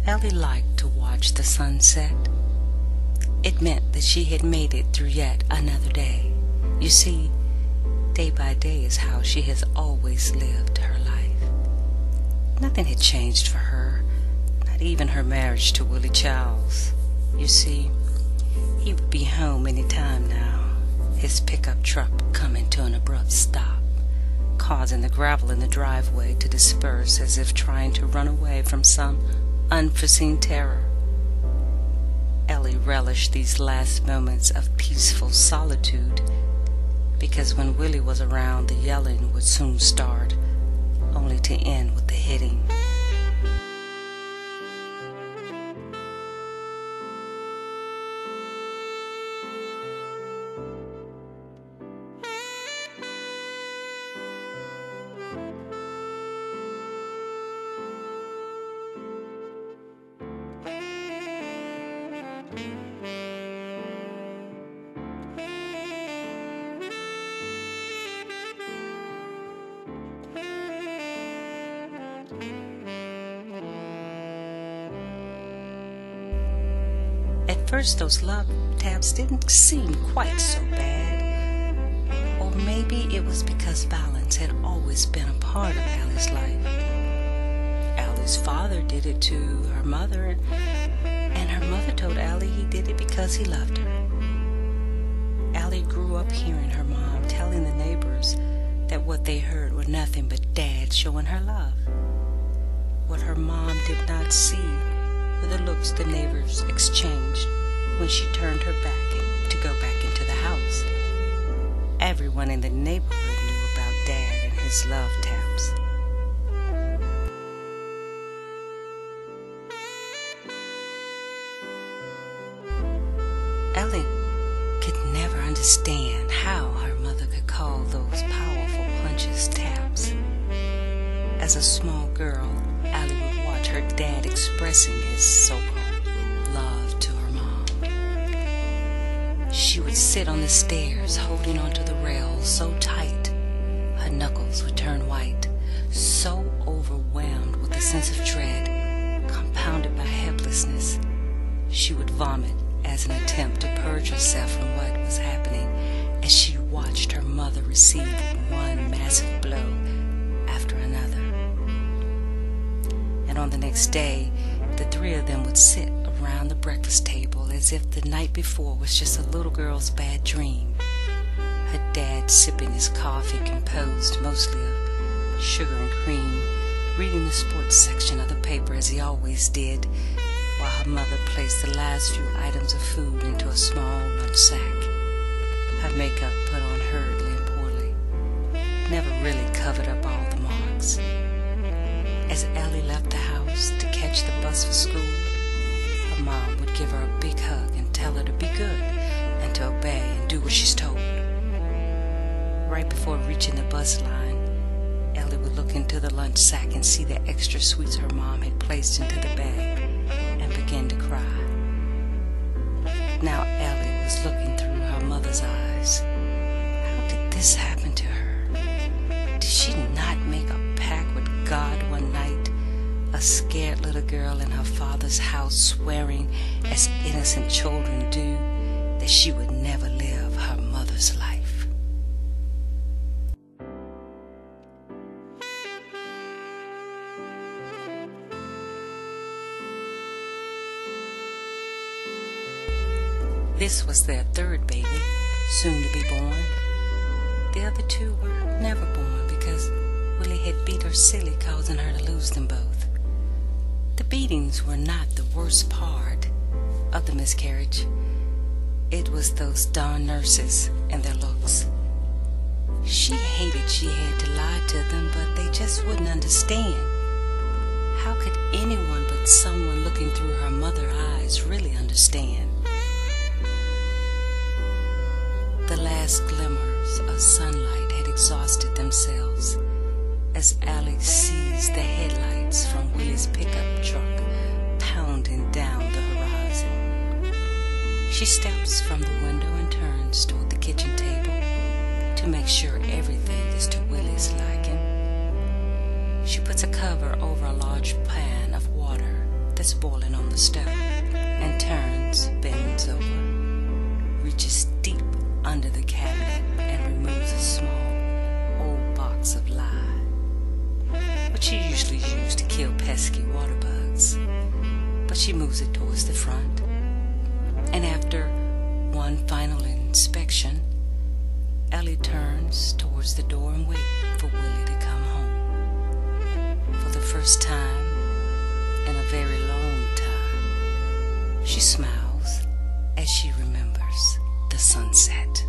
Ellie liked to watch the sunset. It meant that she had made it through yet another day. You see, day by day is how she has always lived her life. Nothing had changed for her, not even her marriage to Willie Charles. You see, he would be home any time now, his pickup truck coming to an abrupt stop, causing the gravel in the driveway to disperse as if trying to run away from some unforeseen terror. Ellie relished these last moments of peaceful solitude, because when Willie was around, the yelling would soon start, only to end with the hitting. At first, those love taps didn't seem quite so bad. Or maybe it was because violence had always been a part of Allie's life. Allie's father did it to her mother, and her mother told Allie he did it because he loved her. Allie grew up hearing her mom telling the neighbors that what they heard were nothing but Dad showing her love. What her mom did not see were the looks the neighbors exchanged when she turned her back to go back into the house. Everyone in the neighborhood knew about Dad and his love taps. Ellie could never understand how her mother could call those powerful punches taps. As a small girl, Allie would watch her dad expressing his so-called love to her mom. She would sit on the stairs holding onto the rails so tight her knuckles would turn white, so overwhelmed with a sense of dread compounded by helplessness she would vomit as an attempt to purge herself from what was happening as she watched her mother receive one massive blow after another. And on the next day, the three of them would sit around the breakfast table as if the night before was just a little girl's bad dream. Her dad sipping his coffee composed mostly of sugar and cream, reading the sports section of the paper as he always did, while her mother placed the last few items of food into a small lunch sack. Her makeup put on hurriedly and poorly, never really covered up all the marks. As Ellie left the house to catch the bus for school, her mom would give her a big hug and tell her to be good and to obey and do what she's told. Right before reaching the bus line, Ellie would look into the lunch sack and see the extra sweets her mom had placed into the bag and begin to cry. Now Ellie was looking through her mother's eyes. How did this happen to her? Did she not make a pact with God one night, a scared little girl in her father's house swearing, as innocent children do, that she would never live her mother's life? This was their third baby, soon to be born. The other two were never born because Willie had beat her silly, causing her to lose them both. The beatings were not the worst part of the miscarriage. It was those darn nurses and their looks. She hated she had to lie to them, but they just wouldn't understand. How could anyone but someone looking through her mother's eyes really understand? The last glimmers of sunlight had exhausted themselves as Allie seized the headlights from Willie's pickup truck pounding down the horizon. She steps from the window and turns toward the kitchen table to make sure everything is to Willie's liking. She puts a cover over a large pan of water that's boiling on the stove, and turns, bends over, reaches deep under the cabinet and removes a small old box of lye, which she usually used to kill pesky water bugs. But she moves it towards the front, and after one final inspection, Ellie turns towards the door and waits for Willie to come home. For the first time in a very long time, she smiles as she remembers the sunset.